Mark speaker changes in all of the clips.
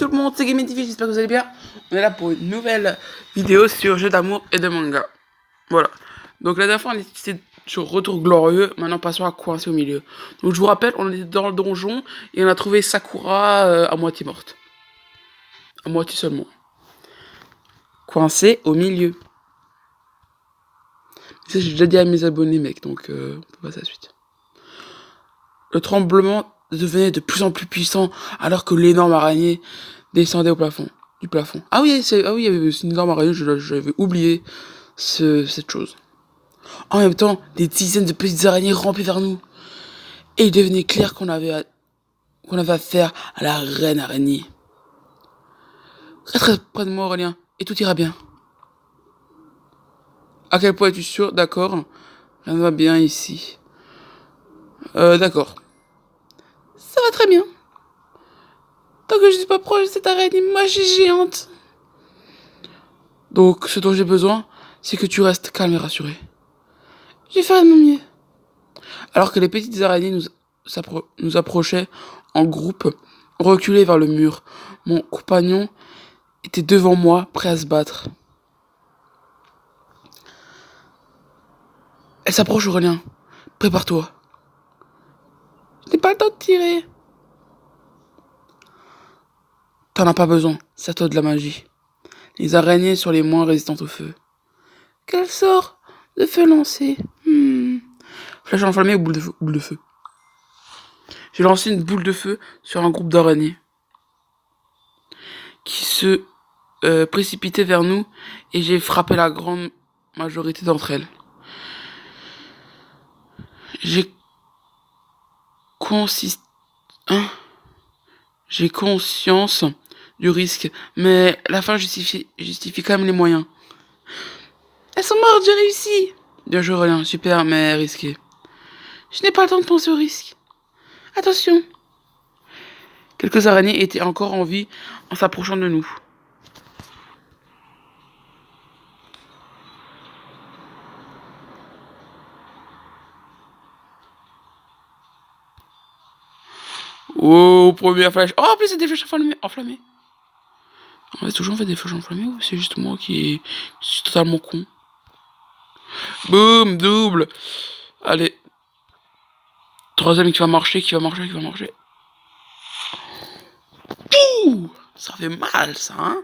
Speaker 1: tout le monde, c'est Gaming TV, j'espère que vous allez bien. On est là pour une nouvelle vidéo sur jeux d'amour et de manga. Voilà. Donc la dernière fois on était sur Retour Glorieux, maintenant passons à Coincé au milieu. Donc je vous rappelle, on était dans le donjon et on a trouvé Sakura à moitié morte. À moitié seulement. Coincé au milieu. Ça j'ai déjà dit à mes abonnés mec, donc on peut passer à la suite. Le tremblement devenait de plus en plus puissant alors que l'énorme araignée descendait du plafond. Ah oui, il y avait une énorme araignée, j'avais oublié cette chose. En même temps, des dizaines de petites araignées rampaient vers nous. Et il devenait clair qu'on avait affaire à la reine araignée. Reste près de moi, Aurélien, et tout ira bien. À quel point es-tu sûr? D'accord. Rien ne va bien ici. D'accord. Ça va très bien. Tant que je suis pas proche de cette araignée magique géante. Donc, ce dont j'ai besoin, c'est que tu restes calme et rassuré. Je vais faire de mon mieux. Alors que les petites araignées nous approchaient en groupe, reculés vers le mur, mon compagnon était devant moi, prêt à se battre. Elle s'approche, Aurélien. Prépare-toi. Je n'ai pas le temps de tirer. T'en as pas besoin, c'est à toi de la magie. Les araignées sont les moins résistantes au feu. Quel sort de feu lancer? Flèche enflammée ou boule de feu? J'ai lancé une boule de feu sur un groupe d'araignées qui se précipitaient vers nous et j'ai frappé la grande majorité d'entre elles. J'ai conscience du risque, mais la fin justifie quand même les moyens. Elles sont mortes, j'ai réussi. Bien joué, Aurélien, super, mais risqué. Je n'ai pas le temps de penser au risque. Attention. Quelques araignées étaient encore en vie en s'approchant de nous. Oh, première flèche. Oh, en plus, c'est des flèches enflammées. On a toujours fait des flèches enflammées ou c'est juste moi qui suis totalement con? Boum, double. Allez. Troisième qui va marcher. Ouh, ça fait mal, ça, hein?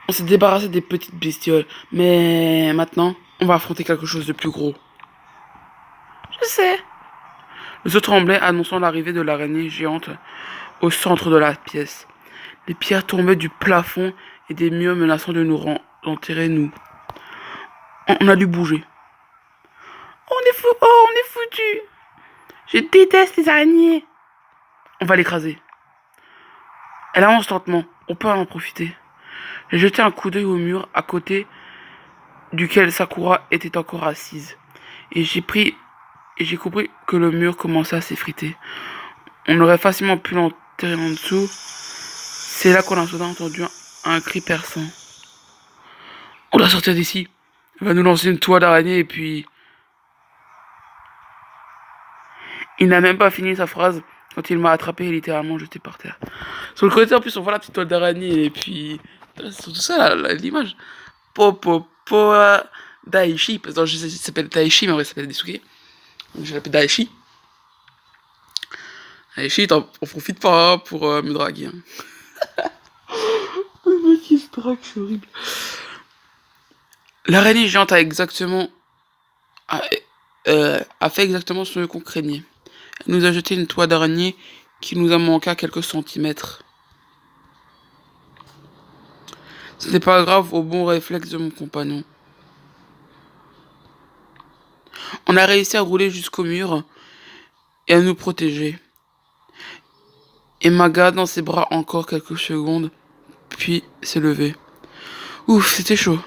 Speaker 1: On s'est débarrassé des petites bestioles, mais maintenant, on va affronter quelque chose de plus gros. Je sais. Le autres tremblait, annonçant l'arrivée de l'araignée géante au centre de la pièce. Les pierres tombaient du plafond et des murs menaçant de nous enterrer, nous. On a dû bouger. On est foutu. Je déteste les araignées. On va l'écraser. Elle avance lentement, on peut en profiter. J'ai jeté un coup d'œil au mur à côté duquel Sakura était encore assise. Et j'ai compris que le mur commençait à s'effriter. On aurait facilement pu l'enterrer en dessous. C'est là qu'on a soudain entendu un cri perçant. On doit sortir d'ici. Elle va nous lancer une toile d'araignée et puis... Il n'a même pas fini sa phrase quand il m'a attrapé et littéralement jeté par terre. Sur le côté, en plus, on voit la petite toile d'araignée et puis... C'est surtout ça, l'image. Popo Daichi, parce que dans le jeu, il s'appelle Daichi, mais en vrai, il s'appelle Desuke. Donc, je l'appelle Daichi. Daichi, on profite pas pour me draguer. Hein. Le mec, il se drague, c'est horrible. L'araignée géante a fait exactement ce qu'on craignait. Elle nous a jeté une toile d'araignée qui nous a manqué à quelques centimètres. Ce n'est pas grave au bon réflexe de mon compagnon. On a réussi à rouler jusqu'au mur et à nous protéger. Et Maga dans ses bras encore quelques secondes, puis s'est levé. Ouf, c'était chaud.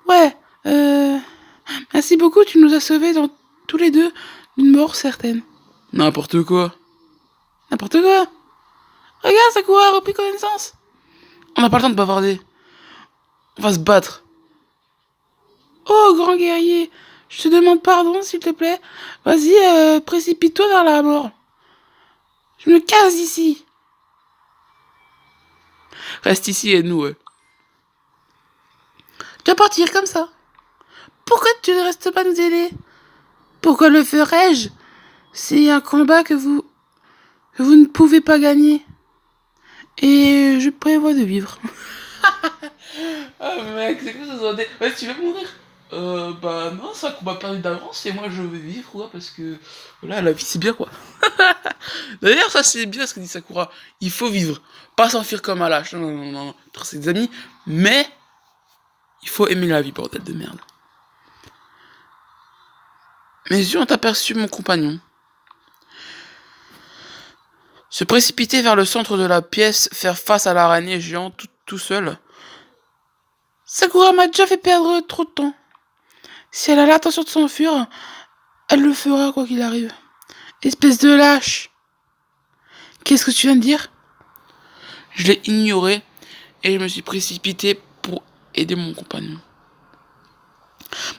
Speaker 1: Ouais, merci beaucoup, tu nous as sauvés tous les deux d'une mort certaine. N'importe quoi. N'importe quoi. Regarde, Sakura a repris connaissance. On n'a pas le temps de bavarder. On va se battre. Oh, grand guerrier, Je te demande pardon, s'il te plaît. Vas-y, précipite-toi vers la mort. Je me casse d'ici. Reste ici et nous, ouais. Tu vas partir comme ça. Pourquoi tu ne restes pas nous aider? Pourquoi le ferais-je? C'est un combat que vous ne pouvez pas gagner. Et je prévois de vivre. Ah mec, c'est quoi ça? Ouais, tu veux mourir? Bah non, c'est un combat perdu d'avance et moi je veux vivre quoi parce que voilà, la vie c'est bien quoi. D'ailleurs, ça c'est bien ce que dit Sakura. Il faut vivre, pas s'enfuir comme un lâche. Non, non, non, non, entre ses amis, mais il faut aimer la vie, bordel de merde. Mes yeux ont aperçu mon compagnon se précipiter vers le centre de la pièce, faire face à l'araignée géante tout seul. Sakura m'a déjà fait perdre trop de temps. Si elle a l'intention de s'enfuir, elle le fera quoi qu'il arrive. Espèce de lâche. Qu'est-ce que tu viens de dire? Je l'ai ignoré et je me suis précipité pour aider mon compagnon.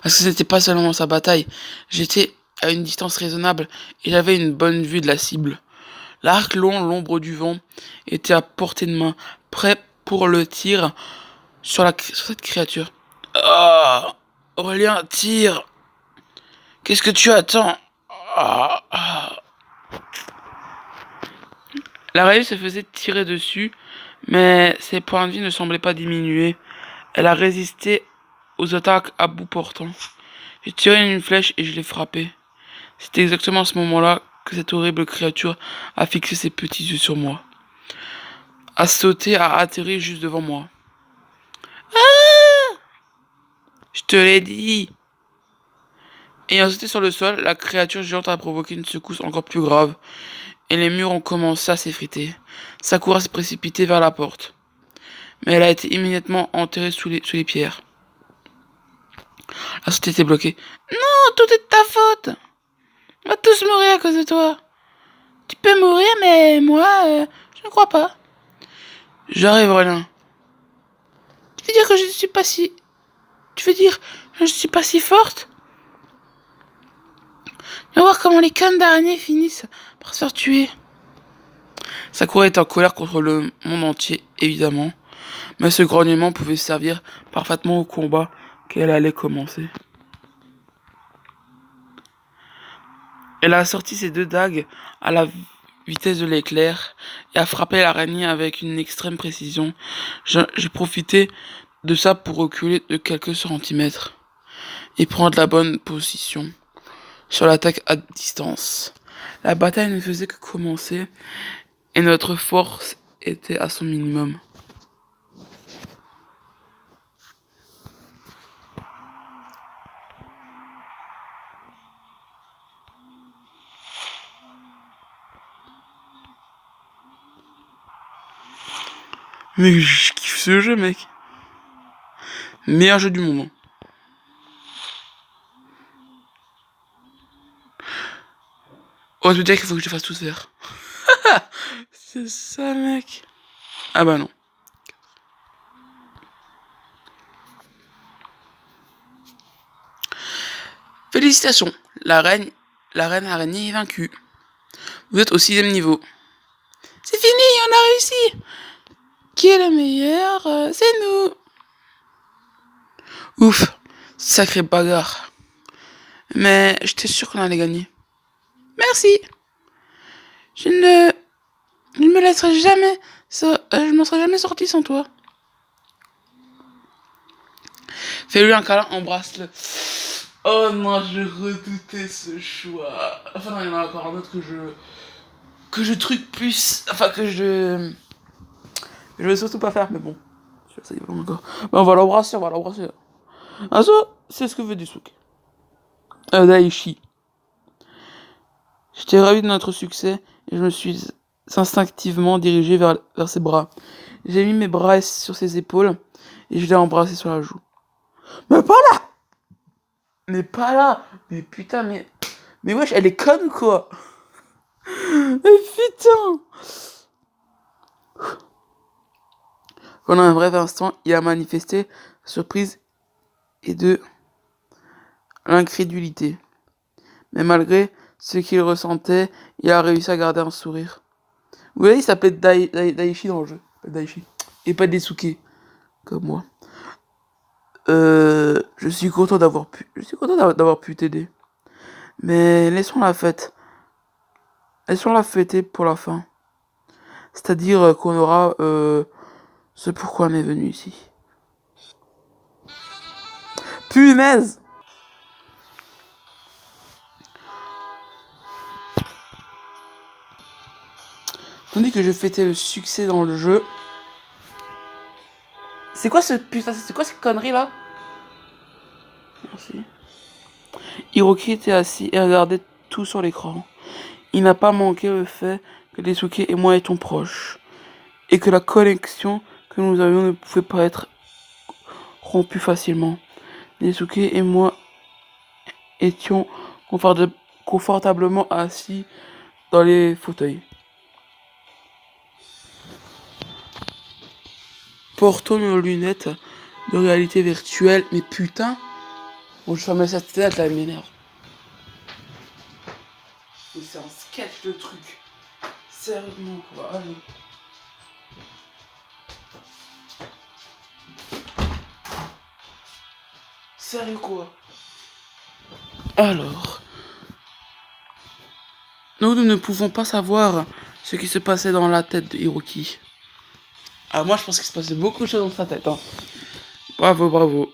Speaker 1: Parce que c'était pas seulement sa bataille, j'étais à une distance raisonnable et j'avais une bonne vue de la cible. L'arc long, l'ombre du vent, était à portée de main, prêt pour le tir sur cette créature. Ah, Aurélien, tire. Qu'est-ce que tu attends? Ah, ah. L'araignée se faisait tirer dessus, mais ses points de vie ne semblaient pas diminuer. Elle a résisté aux attaques à bout portant. J'ai tiré une flèche et je l'ai frappée. C'était exactement à ce moment-là que cette horrible créature a fixé ses petits yeux sur moi. A sauté, a atterri juste devant moi. Ah! Je te l'ai dit! Ayant sauté sur le sol, la créature géante a provoqué une secousse encore plus grave, et les murs ont commencé à s'effriter. Sakura s'est précipitée vers la porte, mais elle a été immédiatement enterrée sous les pierres. La sortie était bloquée. Non, tout est de ta faute! On va tous mourir à cause de toi. Tu peux mourir, mais moi, je ne crois pas. J'arrive, Aurélien. Tu veux dire que je ne suis pas si... Tu veux dire que je ne suis pas si forte? Tu vas voir comment les connes d'araignées finissent par se faire tuer. Sakura était en colère contre le monde entier, évidemment. Mais ce grognement pouvait servir parfaitement au combat qu'elle allait commencer. Elle a sorti ses deux dagues à la vitesse de l'éclair et a frappé l'araignée avec une extrême précision. J'ai profité de ça pour reculer de quelques centimètres et prendre la bonne position sur l'attaque à distance. La bataille ne faisait que commencer et notre force était à son minimum. Mais je kiffe ce jeu, mec. Meilleur jeu du monde. Oh, je veux dire qu'il faut que je fasse tout faire. C'est ça, mec. Ah bah non. Félicitations, la reine araignée est vaincue. Vous êtes au 6e niveau. C'est fini, on a réussi. Qui est le meilleur? C'est nous. Ouf, sacré bagarre. Mais j'étais sûr qu'on allait gagner. Merci. Je ne, je ne me laisserai jamais, je m'en serai jamais sorti sans toi. Fais-lui un câlin, embrasse-le. Oh non, je redoutais ce choix. Enfin non, il y en a encore un autre que je truc plus, enfin que je veux surtout pas faire, mais bon. Ça y va encore. Ben, on va l'embrasser, on va l'embrasser. Ah ça, c'est ce que veut Daisuke. Daichi. J'étais ravi de notre succès et je me suis instinctivement dirigé vers ses bras. J'ai mis mes bras sur ses épaules et je l'ai embrassé sur la joue. Mais pas là! Mais pas là! Mais putain, mais wesh, elle est conne quoi! Mais putain! Pendant un bref instant, il a manifesté surprise et de l'incrédulité. Mais malgré ce qu'il ressentait, il a réussi à garder un sourire. Vous voyez, il s'appelait Daichi dans le jeu. Daichi. Et pas Desuke, comme moi. Je suis content d'avoir pu t'aider. Mais laissons la fête. Laissons la fêter pour la fin. C'est-à-dire qu'on aura ce pourquoi on est venu ici. Punaise! Tandis que je fêtais le succès dans le jeu. C'est quoi ce putain, c'est quoi cette connerie là? Merci. Hiroki était assis et regardait tout sur l'écran. Il n'a pas manqué le fait que Desuke et moi étions proches. Et que la connexion que nous avions ne pouvait pas être rompue facilement. Desuke et moi étions confortablement assis dans les fauteuils. Portons nos lunettes de réalité virtuelle. Mais putain! Bon, je ferme cette tête là, elle m'énerve. Mais c'est un sketch de truc. Sérieusement, quoi. Allez. Sérieux, quoi. Alors. Nous ne pouvons pas savoir ce qui se passait dans la tête de Hiroki. Ah, moi, je pense qu'il se passait beaucoup de choses dans sa tête. Hein. Bravo, bravo.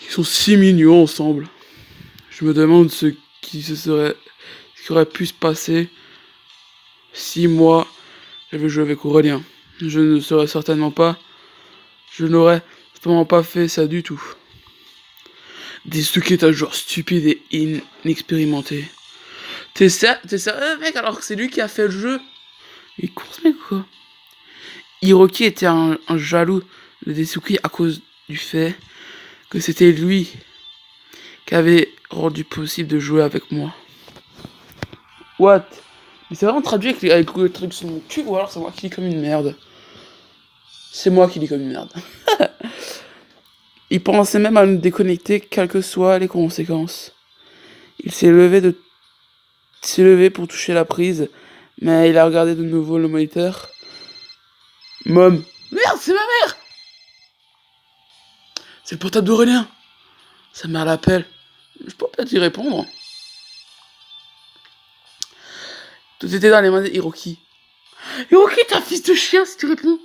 Speaker 1: Ils sont si mignons ensemble. Je me demande ce qui aurait pu se passer si moi j'avais joué avec Aurélien. Je n'aurais certainement pas fait ça du tout. Desuke est un joueur stupide et inexpérimenté. T'es sérieux, mec, alors que c'est lui qui a fait le jeu? Il est con, ce mec, quoi. Hiroki était un jaloux de Desuke à cause du fait que c'était lui qui avait rendu possible de jouer avec moi. What? Mais c'est vraiment traduit avec le truc sur mon cul, ou alors c'est moi qui lis comme une merde? C'est moi qui lis comme une merde. Il pensait même à nous déconnecter, quelles que soient les conséquences. Il s'est levé pour toucher la prise, mais il a regardé de nouveau le moniteur. Mom. Merde, c'est ma mère! C'est le portable d'Aurélien. Sa mère l'appelle. Je peux peut-être y répondre. Tout était dans les mains d'Hiroki. Hiroki, t'es un fils de chien si tu réponds.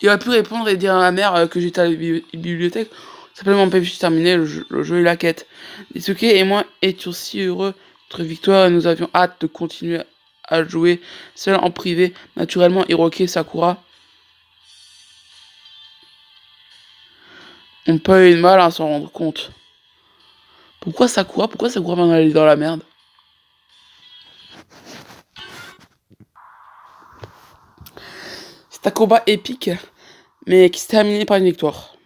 Speaker 1: Il aurait pu répondre et dire à la mère que j'étais à la bibliothèque. Simplement, pas juste terminé le jeu et la quête. Desuke et moi étions si heureux de notre victoire et nous avions hâte de continuer à jouer seul en privé. Naturellement, Hiroki et Sakura n'ont pas eu de mal à s'en rendre compte. Pourquoi Sakura va aller dans la merde? C'est un combat épique, mais qui s'est terminé par une victoire.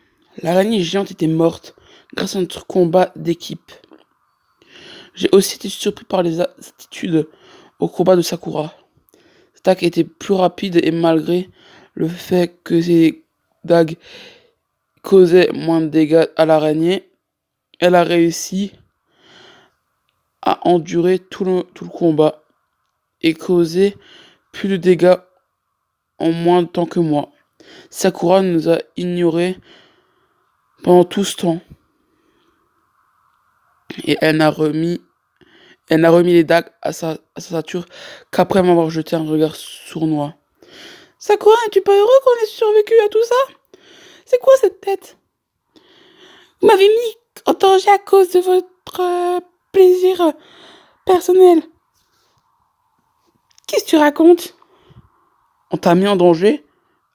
Speaker 1: L'araignée géante était morte grâce à notre combat d'équipe. J'ai aussi été surpris par les attitudes au combat de Sakura. L'attaque était plus rapide et malgré le fait que ses dagues causaient moins de dégâts à l'araignée, elle a réussi à endurer tout le combat et causer plus de dégâts en moins de temps que moi. Sakura nous a ignorés pendant tout ce temps. Et elle n'a remis les dagues à sa ceinture qu'après m'avoir jeté un regard sournois. Sakura, es-tu pas heureux qu'on ait survécu à tout ça? C'est quoi cette tête? Vous m'avez mis en danger à cause de votre plaisir personnel. Qu'est-ce que tu racontes? On t'a mis en danger?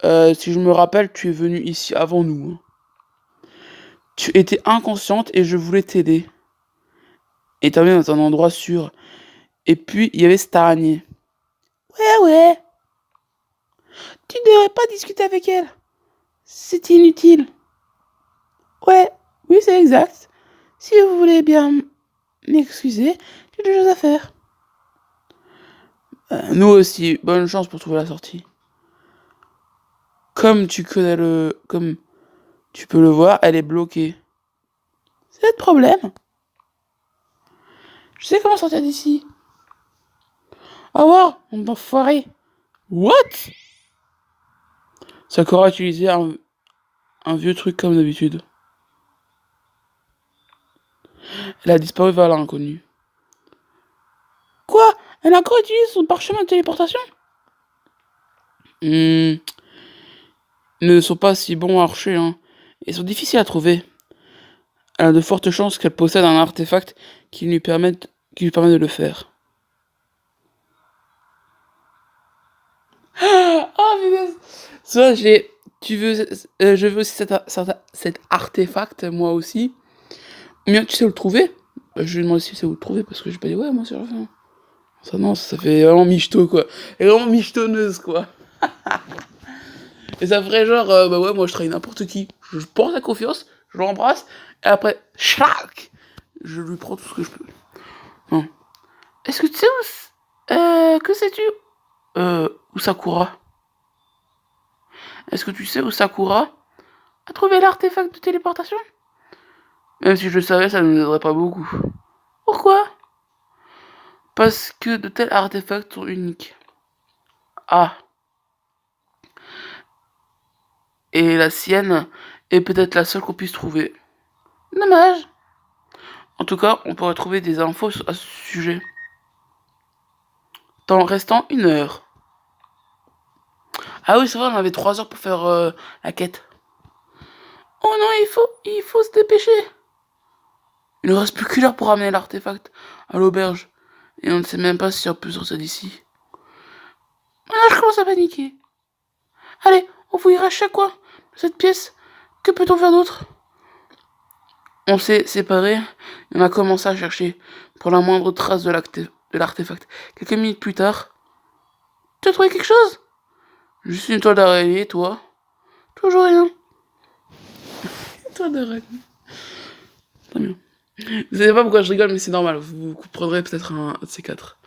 Speaker 1: Si je me rappelle, tu es venu ici avant nous. Tu étais inconsciente et je voulais t'aider. Et t'as mis dans un endroit sûr. Et puis, il y avait cette araignée. Ouais. Tu ne devrais pas discuter avec elle. C'est inutile. Ouais, oui, c'est exact. Si vous voulez bien m'excuser, j'ai des choses à faire. Nous aussi, bonne chance pour trouver la sortie. Comme tu peux le voir, elle est bloquée. C'est le problème. Je sais comment sortir d'ici. Au revoir, mon enfoiré. What? Sakura a utilisé un vieux truc comme d'habitude. Elle a disparu vers l'inconnu. Quoi? Elle a encore utilisé son parchemin de téléportation? Ils ne sont pas si bons archers, hein. Ils sont difficiles à trouver. Elle a de fortes chances qu'elle possède un artefact qui lui permet de le faire. Oh, punaise! Ça, je veux aussi cet artefact, moi aussi. Ou bien tu sais où le trouver? Bah, je lui demande si tu sais où le trouver, parce que je vais pas dire, ouais, moi, c'est la fin. Ça, non, ça fait vraiment michto, quoi. Elle est vraiment michetonneuse, quoi. Et ça ferait genre, bah ouais, moi, je trahis n'importe qui. Je porte la confiance, je l'embrasse, et après, chlac! Je lui prends tout ce que je peux. Non. Est-ce que tu sais que sais-tu? Où Sakura? Est-ce que tu sais où Sakura a trouvé l'artefact de téléportation? Même si je le savais, ça ne nous aiderait pas beaucoup. Pourquoi? Parce que de tels artefacts sont uniques. Ah. Et la sienne est peut-être la seule qu'on puisse trouver. Dommage. En tout cas, on pourrait trouver des infos à ce sujet. Dans restant 1 heure. Ah oui, c'est vrai, on avait 3 heures pour faire la quête. Oh non, il faut se dépêcher. Il ne reste plus qu'une heure pour ramener l'artefact à l'auberge. Et on ne sait même pas si on peut sortir d'ici. Maintenant, je commence à paniquer. Allez, on fouillera chaque coin de cette pièce. Que peut-on faire d'autre? On s'est séparés et on a commencé à chercher pour la moindre trace de l'artefact. Quelques minutes plus tard, tu as trouvé quelque chose? Juste une toile d'araignée, toi? Toujours rien. Une toile d'araignée. Très bien. Vous savez pas pourquoi je rigole, mais c'est normal. Vous comprendrez peut-être un de ces quatre.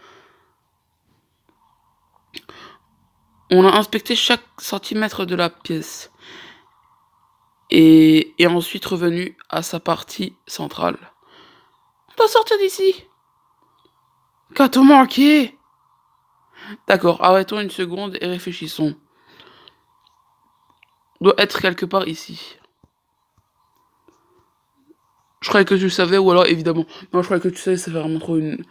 Speaker 1: On a inspecté chaque centimètre de la pièce. Et ensuite revenu à sa partie centrale. On doit sortir d'ici. Qu'a-t-on manqué? D'accord, arrêtons une seconde et réfléchissons. On doit être quelque part ici. Je croyais que tu le savais, ou alors évidemment. Non, je croyais que tu savais, ça fait vraiment trop une.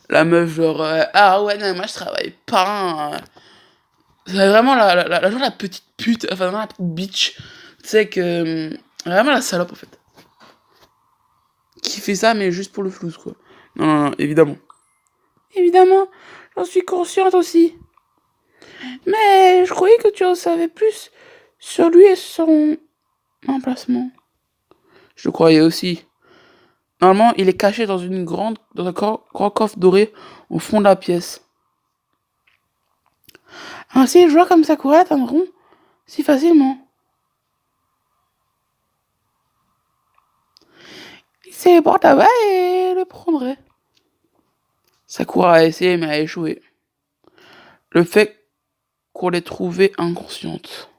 Speaker 1: La meuf, genre. Ah ouais, non, moi je travaille pas. Hein. C'est vraiment genre la petite pute, enfin vraiment la petite bitch. Tu sais que. Vraiment la salope en fait. Qui fait ça, mais juste pour le flouze, quoi. Non, non, non, évidemment. Évidemment, j'en suis consciente aussi. Mais je croyais que tu en savais plus sur lui et son emplacement. Je le croyais aussi. Normalement, il est caché dans dans un grand coffre doré au fond de la pièce. Ainsi, les joueurs comme Sakura l'atteindront si facilement. Il se téléporte là-bas et le prendrait. Sakura a essayé mais a échoué. Le fait qu'on l'ait trouvée inconsciente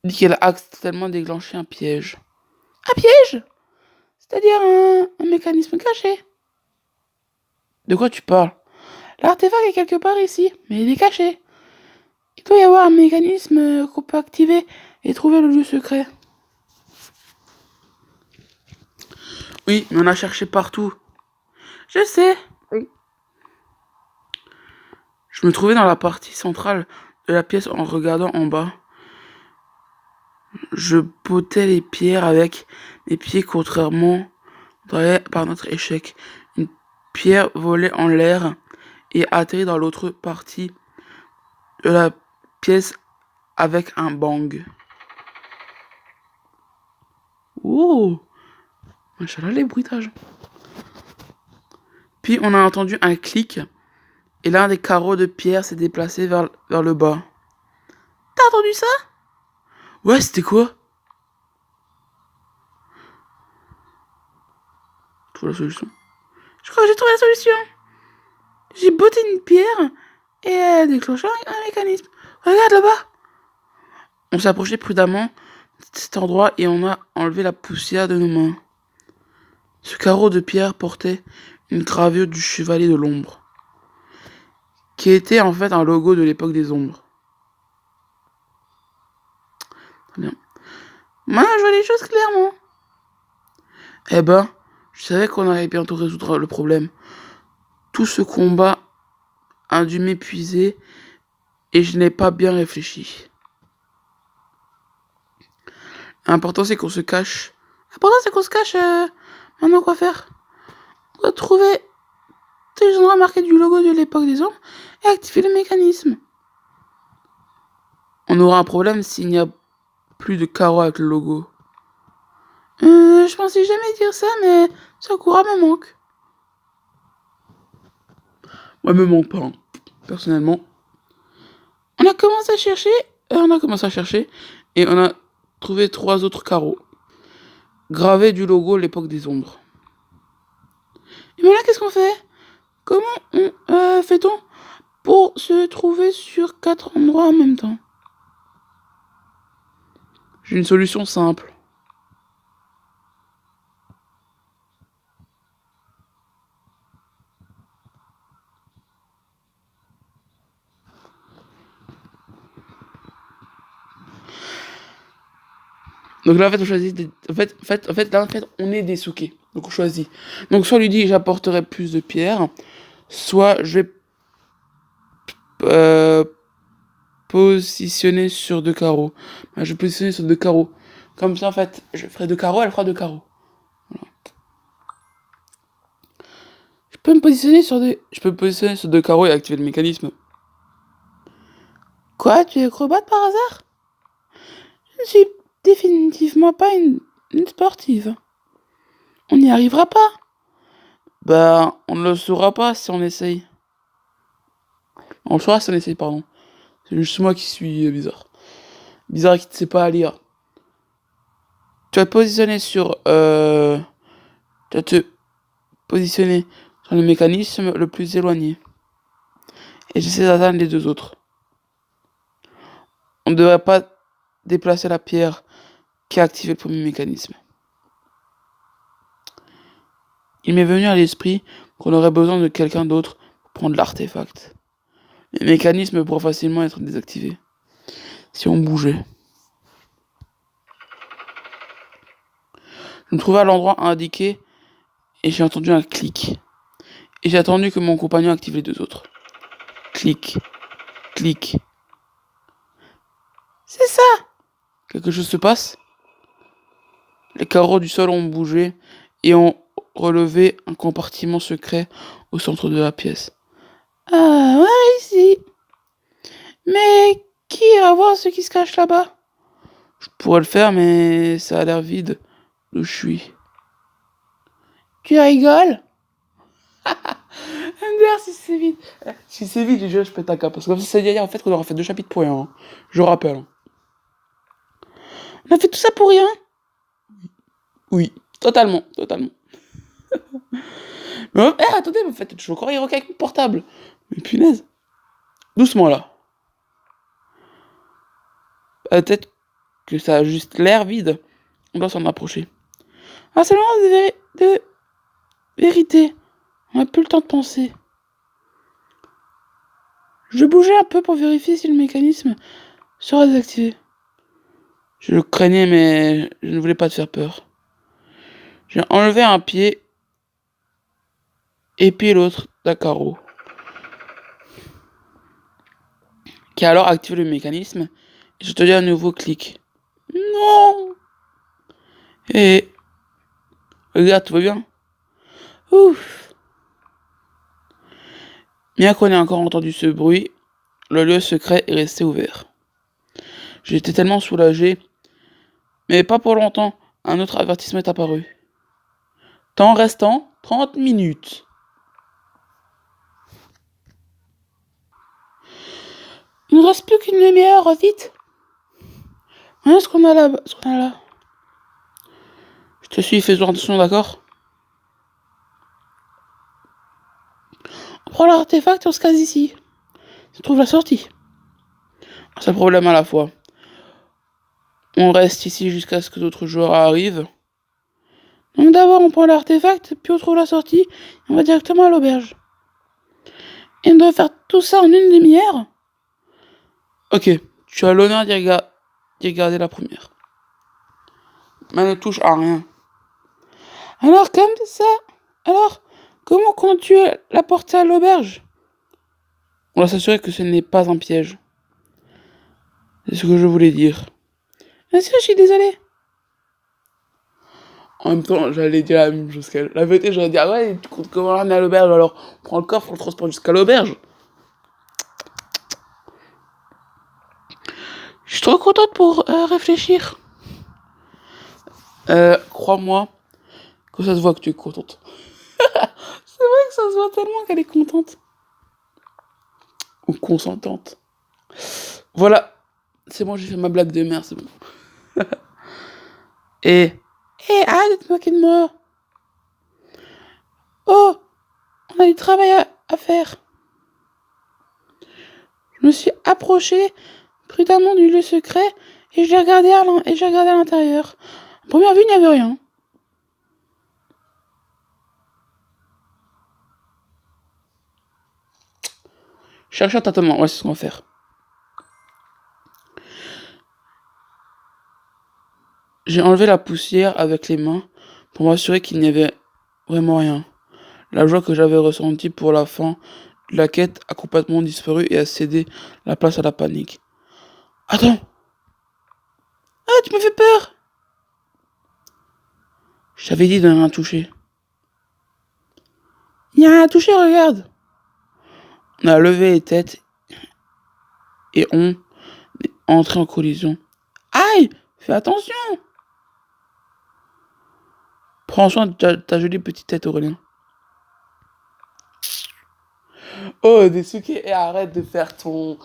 Speaker 1: dit qu'elle a accidentellement déclenché un piège. Un piège? C'est-à-dire un mécanisme caché. De quoi tu parles? L'artefact est quelque part ici, mais il est caché. Il doit y avoir un mécanisme qu'on peut activer et trouver le lieu secret. Oui, mais on a cherché partout. Je sais. Oui. Je me trouvais dans la partie centrale de la pièce en regardant en bas. Je bottais les pierres avec mes pieds contrairement par notre échec. Une pierre volait en l'air et atterrit dans l'autre partie de la pièce avec un bang. Oh, machallah les bruitages. Puis on a entendu un clic et l'un des carreaux de pierre s'est déplacé vers le bas. T'as entendu ça? Ouais, c'était quoi? Trouve la solution. Je crois que j'ai trouvé la solution. J'ai botté une pierre et elle a déclenché un mécanisme. Regarde là-bas. On s'est approché prudemment de cet endroit et on a enlevé la poussière de nos mains. Ce carreau de pierre portait une gravure du chevalier de l'ombre, qui était en fait un logo de l'époque des ombres. Très bien. Maintenant, je vois les choses clairement. Eh ben, je savais qu'on allait bientôt résoudre le problème. Tout ce combat a dû m'épuiser et je n'ai pas bien réfléchi. L'important c'est qu'on se cache. L'important c'est qu'on se cache. Maintenant quoi faire? On doit trouver tous les endroits marqués du logo de l'époque des ombres et activer le mécanisme. On aura un problème s'il n'y a plus de carreaux avec le logo. Je pensais jamais dire ça, mais Sakura me manque. Moi, elle me manque pas, hein. Personnellement. On a commencé à chercher, et on a trouvé 3 autres carreaux, gravés du logo l'époque des ombres. Et maintenant, qu'est-ce qu'on fait? Comment fait-on pour se trouver sur 4 endroits en même temps? J'ai une solution simple. Donc là, en fait, on choisit. On est des souquets. Donc on choisit. Donc soit on lui dit j'apporterai plus de pierres, soit je vais positionner sur 2 carreaux. Je vais positionner sur 2 carreaux. Comme ça, en fait, je ferai 2 carreaux, elle fera 2 carreaux. Voilà. Je peux me positionner sur 2 carreaux et activer le mécanisme. Quoi, tu es acrobate par hasard? Je ne suis définitivement pas une sportive. On n'y arrivera pas. Bah, on ne le saura pas si on essaye. On le saura si on essaye, pardon. C'est juste moi qui suis bizarre. Bizarre qui ne sait pas lire. Tu vas te positionner sur... Tu vas te positionner sur le mécanisme le plus éloigné. Et j'essaie d'atteindre les 2 autres. On ne devrait pas déplacer la pierre qui a activé le premier mécanisme. Il m'est venu à l'esprit qu'on aurait besoin de quelqu'un d'autre pour prendre l'artefact. Le mécanisme pourrait facilement être désactivé si on bougeait. Je me trouvais à l'endroit indiqué et j'ai entendu un clic. Et j'ai attendu que mon compagnon active les 2 autres. Clic, clic. C'est ça! Quelque chose se passe? Les carreaux du sol ont bougé et ont relevé un compartiment secret au centre de la pièce. Ah, ouais, ici. Mais qui ira voir ce qui se cache là-bas? Je pourrais le faire, mais ça a l'air vide d'où je suis. Tu rigoles? MDR, si c'est vide. Si c'est vide, je pète un câble. Parce que comme ça, c'est dire en fait qu'on aura fait 2 chapitres pour rien. Hein. Je rappelle. On a fait tout ça pour rien? Oui, totalement. Mais attendez, vous faites toujours encore Hiroka avec mon portable. Mais punaise. Doucement là. Peut-être que ça a juste l'air vide. On doit s'en approcher. Ah, c'est le moment de vérité. On n'a plus le temps de penser. Je bougeais un peu pour vérifier si le mécanisme sera désactivé. Je le craignais, mais je ne voulais pas te faire peur. J'ai enlevé un pied et puis l'autre d'un carreau, qui a alors activé le mécanisme. Et je te dis un nouveau clic. Non! Et regarde, tout va bien? Ouf! Bien qu'on ait encore entendu ce bruit, le lieu secret est resté ouvert. J'étais tellement soulagé, mais pas pour longtemps. Un autre avertissement est apparu. Temps restant 30 minutes. Il ne reste plus qu'une demi-heure, vite. Voilà ce qu'on a là. Je te suis, fais attention, d'accord? On prend l'artefact et on se case ici. Je trouve la sortie. Un seul problème à la fois. On reste ici jusqu'à ce que d'autres joueurs arrivent. Donc d'abord on prend l'artefact, puis on trouve la sortie, et on va directement à l'auberge. Et on doit faire tout ça en une demi-heure. Ok, tu as l'honneur d'y regarder la première. Mais ne touche à rien. Alors comme ça, alors comment comptes-tu la porter à l'auberge? On va s'assurer que ce n'est pas un piège. C'est ce que je voulais dire. Monsieur, je suis désolée. En même temps, j'allais dire la même chose qu'elle. La vérité, j'aurais dit, ah ouais, tu comptes comment l'amener à l'auberge, alors on prend le coffre, on le transporte jusqu'à l'auberge. Je suis trop contente pour réfléchir. Crois-moi que ça se voit que tu es contente. C'est vrai que ça se voit tellement qu'elle est contente. Ou consentante. Voilà. C'est bon, j'ai fait ma blague de merde, c'est bon. Et... arrête de te moquer de moi. Oh, on a du travail à faire. Je me suis approchée prudemment du lieu secret et j'ai regardé à l'intérieur. À première vue, il n'y avait rien. Cherche un tâtonnement, ouais, c'est ce qu'on va faire. J'ai enlevé la poussière avec les mains pour m'assurer qu'il n'y avait vraiment rien. La joie que j'avais ressentie pour la fin de la quête a complètement disparu et a cédé la place à la panique. Attends! Ah, tu me fais peur! Je t'avais dit de ne rien toucher. Il n'y a rien à toucher, regarde! On a levé les têtes et on est entré en collision. Aïe! Fais attention! Prends soin de ta jolie petite tête, Aurélien. Oh, Desuke, et arrête de faire ton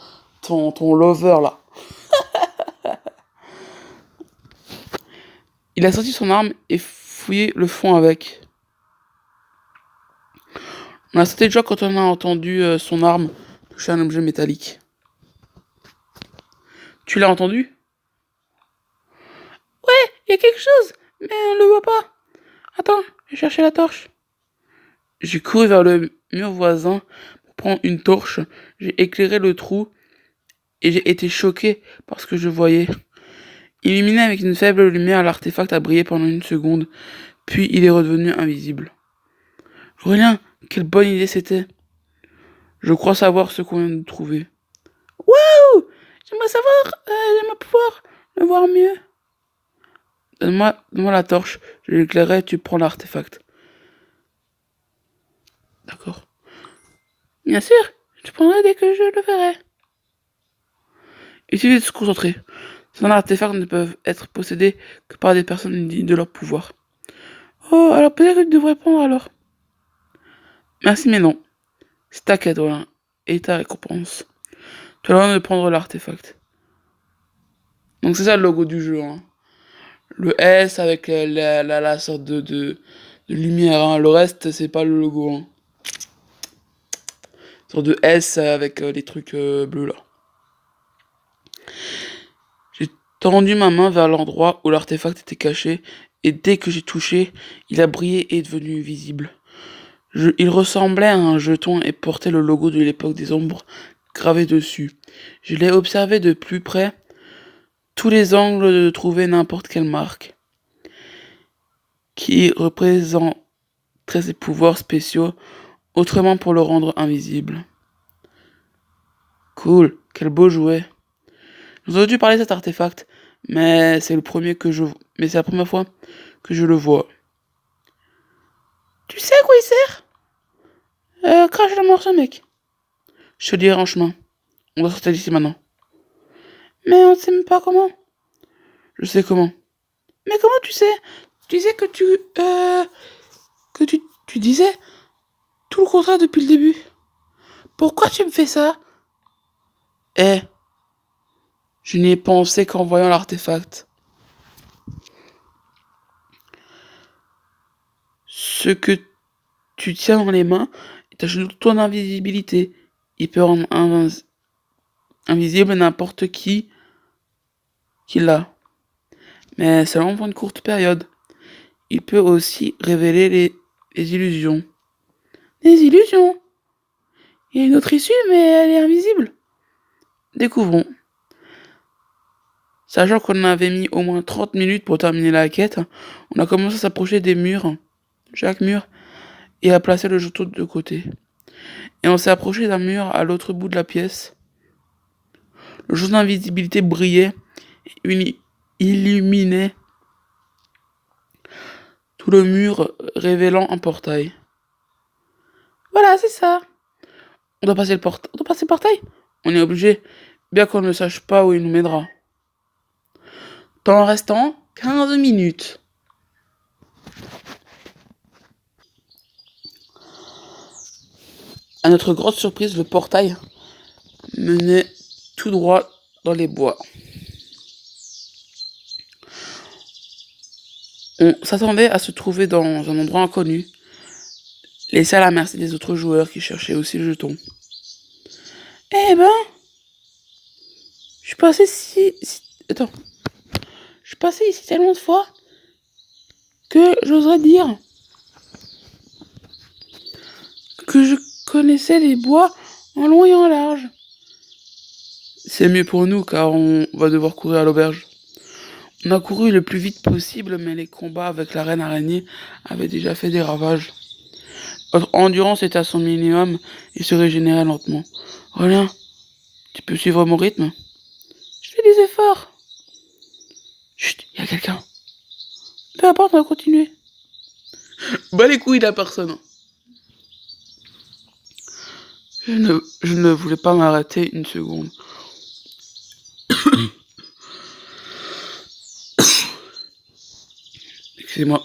Speaker 1: lover, là. Il a sorti son arme et fouillé le fond avec. On a sauté de joie quand on a entendu son arme toucher un objet métallique. Tu l'as entendu? Ouais, il y a quelque chose, mais on le voit pas. Attends, je vais chercher la torche. J'ai couru vers le mur voisin pour prendre une torche. J'ai éclairé le trou et j'ai été choqué par ce que je voyais. Illuminé avec une faible lumière, l'artefact a brillé pendant une seconde, puis il est redevenu invisible. Aurélien, quelle bonne idée c'était. Je crois savoir ce qu'on vient de trouver. Waouh! J'aimerais pouvoir le voir mieux. Donne-moi la torche, je l'éclairerai et tu prends l'artefact. D'accord. Bien sûr, je prendrai dès que je le verrai. Il suffit de se concentrer. Ces artefacts ne peuvent être possédés que par des personnes dignes de leur pouvoir. Oh, alors peut-être que tu devrais prendre alors. Merci, mais non. C'est ta quête, voilà. Et ta récompense. Tu as le droit de prendre l'artefact. Donc c'est ça le logo du jeu, hein. Le S avec la sorte de lumière, hein. Le reste, c'est pas le logo, hein. Une sorte de S avec les trucs bleus, là. J'ai tendu ma main vers l'endroit où l'artefact était caché, et dès que j'ai touché, il a brillé et est devenu visible. Il ressemblait à un jeton et portait le logo de l'époque des ombres gravé dessus. Je l'ai observé de plus près, tous les angles de trouver n'importe quelle marque qui représenterait ses pouvoirs spéciaux, autrement pour le rendre invisible. Cool, quel beau jouet. J'ai entendu parler de cet artefact, mais c'est la première fois que je le vois. Tu sais à quoi il sert? Crache le morceau, mec. Je te dirai en chemin. On doit sortir d'ici maintenant. Mais on ne sait même pas comment. Je sais comment. Mais comment tu sais? Tu disais que tu disais tout le contraire depuis le début. Pourquoi tu me fais ça? Eh, je n'y ai pensé qu'en voyant l'artefact. Ce que tu tiens dans les mains t'ajoute ton invisibilité. Il peut rendre invisible n'importe qui l'a. Mais seulement pour une courte période. il peut aussi révéler les illusions. Des illusions? Il y a une autre issue, mais elle est invisible. Découvrons. Sachant qu'on avait mis au moins 30 minutes pour terminer la quête, on a commencé à s'approcher des murs, chaque mur, et à placer le jeton de côté. Et on s'est approché d'un mur à l'autre bout de la pièce. Le jeton d'invisibilité brillait, illuminait tout le mur, révélant un portail. Voilà, c'est ça. On doit passer le portail. On est obligé, bien qu'on ne sache pas où il nous mènera. Temps restant, 15 minutes. À notre grande surprise, le portail menait tout droit dans les bois. On s'attendait à se trouver dans un endroit inconnu, laissé à la merci des autres joueurs qui cherchaient aussi le jeton. Eh ben, je suis passé Attends. Je suis passé ici tellement de fois que j'oserais dire que je connaissais les bois en long et en large. C'est mieux pour nous car on va devoir courir à l'auberge. On a couru le plus vite possible, mais les combats avec la reine araignée avaient déjà fait des ravages. Notre endurance était à son minimum et se régénérait lentement. Rien, tu peux suivre mon rythme? Je fais des efforts. Chut, y a quelqu'un. Peu importe, on va continuer. Bah les couilles de la personne. Je ne voulais pas m'arrêter une seconde. Excusez-moi.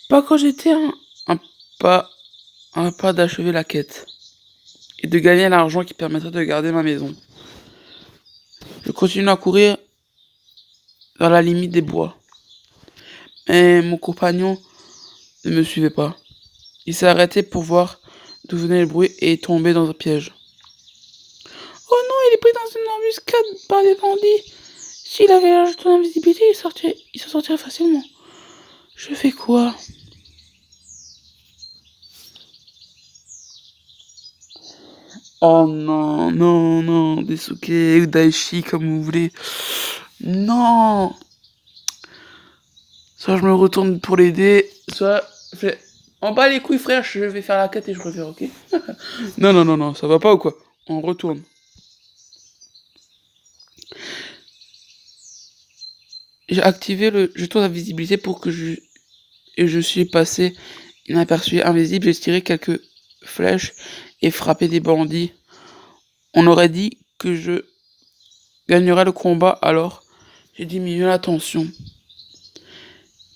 Speaker 1: Pas quand j'étais pas, un pas d'achever la quête. Et de gagner l'argent qui permettrait de garder ma maison. Je continue à courir vers la limite des bois. Mais mon compagnon ne me suivait pas. Il s'est arrêté pour voir d'où venait le bruit et est tombé dans un piège. Oh non, il est pris dans une embuscade par des bandits. S'il avait un jeton d'invisibilité, il s'en sortirait facilement. Je fais quoi? Oh non, non, non, Desuke ou Daichi, comme vous voulez. Non! Soit je me retourne pour l'aider, soit... En bas les couilles, frère, je vais faire la quête et je reviens, ok? Non, non, non, non, ça va pas ou quoi? On retourne. J'ai activé le jeton d'invisibilité pour que je suis passé inaperçu, invisible. J'ai tiré quelques flèches et frappé des bandits. On aurait dit que je gagnerais le combat, alors j'ai diminué la tension.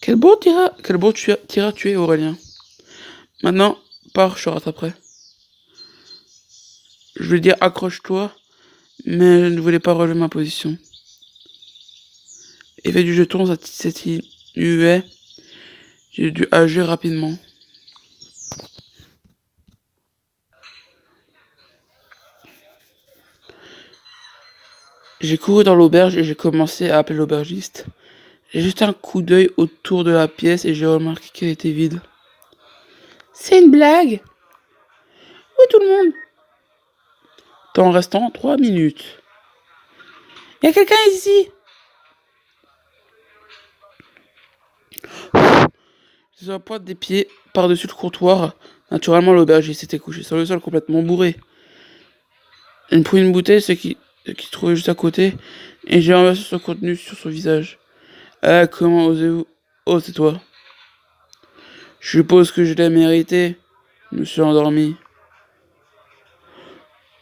Speaker 1: Quel beau tir à tuer, Aurélien. Maintenant, pars, je te rattraperai. Je lui dire accroche-toi, mais je ne voulais pas relever ma position. Effet du jeton s'atténuait. J'ai dû agir rapidement. J'ai couru dans l'auberge et j'ai commencé à appeler l'aubergiste. J'ai jeté un coup d'œil autour de la pièce et j'ai remarqué qu'elle était vide. C'est une blague. Où est tout le monde? Temps restant 3 minutes. Y a quelqu'un ici? Sur la pointe des pieds, par-dessus le comptoir, naturellement l'aubergiste s'était couché sur le sol complètement bourré. Il me prit une bouteille, ce qui trouvait juste à côté, et j'ai renversé son contenu sur son visage. Ah, comment osez-vous? Oh, c'est toi. Je suppose que je l'ai mérité. Je me suis endormi.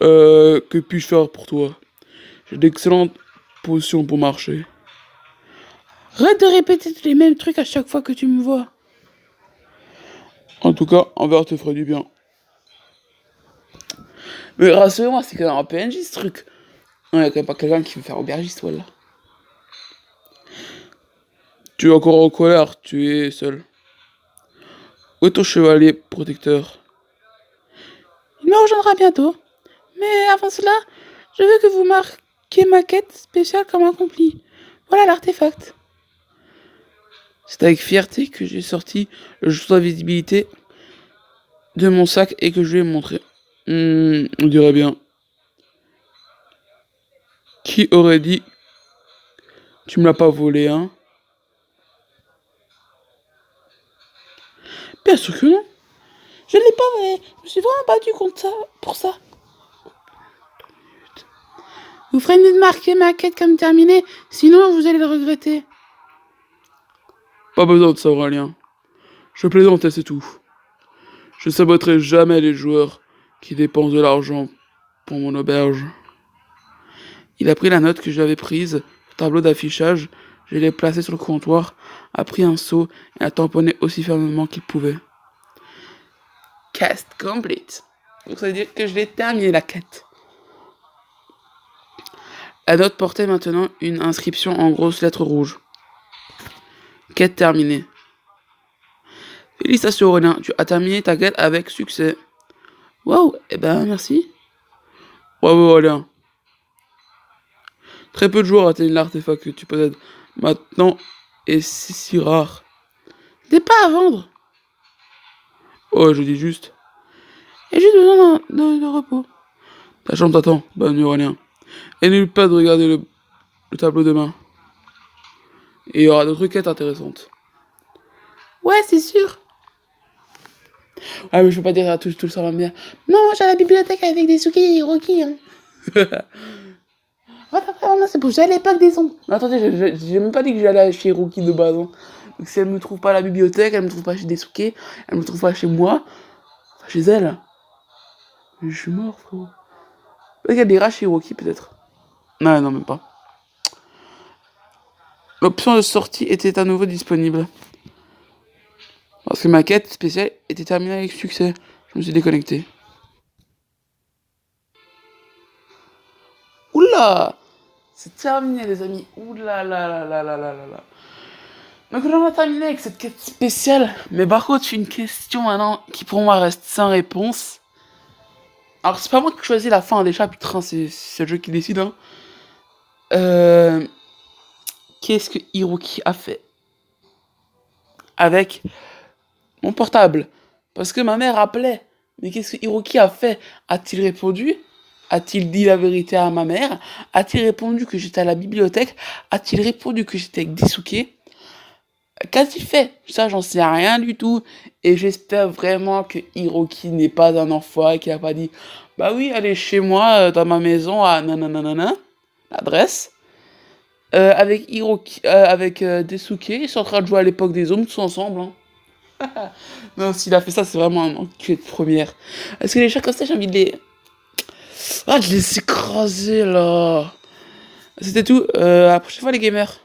Speaker 1: Que puis-je faire pour toi? J'ai d'excellentes potions pour marcher. Arrête de répéter les mêmes trucs à chaque fois que tu me vois. En tout cas, un verre te ferait du bien. Mais rassure-moi, c'est quand même un PNJ ce truc. Non, y a quand même pas quelqu'un qui veut faire aubergiste, voilà. Tu es encore en colère, tu es seul. Où est ton chevalier protecteur? Il me rejoindra bientôt. Mais avant cela, je veux que vous marquiez ma quête spéciale comme accomplie. Voilà l'artefact. C'est avec fierté que j'ai sorti le jour d'invisibilité de mon sac et que je lui ai montré. On dirait bien. Qui aurait dit? Tu me l'as pas volé, hein? Bien sûr que non. Je ne l'ai pas volé. Je me suis vraiment battu contre ça, pour ça. Vous ferez mieux de marquer ma quête comme terminée, sinon vous allez le regretter. Pas besoin de ça, Aurélien. Je plaisantais, c'est tout. Je saboterai jamais les joueurs qui dépensent de l'argent pour mon auberge. Il a pris la note que j'avais prise au tableau d'affichage, je l'ai placée sur le comptoir, a pris un seau et a tamponné aussi fermement qu'il pouvait. Cast complete. Donc ça veut dire que je l'ai terminé la quête. La note portait maintenant une inscription en grosses lettres rouges. Quête terminée. Félicitations Aurélien, tu as terminé ta quête avec succès. Waouh, eh ben merci. Bravo Aurélien. Très peu de joueurs atteignent l'artefact que tu possèdes maintenant et c'est si rare. T'es pas à vendre. Oh, je dis juste. J'ai juste besoin de repos. Ta chambre t'attend, bonne nuit Aurélien. Et n'oublie pas de regarder le tableau demain. Et il y aura d'autres quêtes intéressantes. Ouais, c'est sûr. Ah, mais je peux pas dire à tout le temps bien. Non, j'ai la bibliothèque avec des Suki et Hiroki. Hein. C'est pour ça à l'époque des ombres. Non, attendez, j'ai même pas dit que j'allais chez Hiroki de base. Hein. Donc si elle me trouve pas à la bibliothèque, elle me trouve pas chez Desuke, elle me trouve pas chez moi, enfin chez elle. Mais je suis mort, frérot. Peut-être qu'elle ira chez Hiroki, peut-être. Non, non, même pas. L'option de sortie était à nouveau disponible. Parce que ma quête spéciale était terminée avec succès. Je me suis déconnecté. Oula! C'est terminé, les amis. Oula là là là là là là là. Donc on a terminé avec cette quête spéciale. Mais par contre, j'ai une question maintenant qui pour moi reste sans réponse. Alors c'est pas moi qui choisis la fin des chapitres, hein, c'est le jeu qui décide. Hein. Qu'est-ce que Hiroki a fait avec mon portable? Parce que ma mère appelait. Mais qu'est-ce que Hiroki a fait? A-t-il répondu? A-t-il dit la vérité à ma mère? A-t-il répondu que j'étais à la bibliothèque? A-t-il répondu que j'étais avec Desuke? Qu'a-t-il fait? Ça, j'en sais rien du tout. Et j'espère vraiment que Hiroki n'est pas un enfoiré qui a pas dit bah oui, allez chez moi, dans ma maison, à nananana, l'adresse. Avec Hiroki, avec Desuke, ils sont en train de jouer à l'époque des hommes tous ensemble. Hein. Non, s'il a fait ça, c'est vraiment un enculé de première. Est-ce que les chats comme ça, j'ai envie de les. Ah, de les écraser là. C'était tout. À la prochaine fois, les gamers.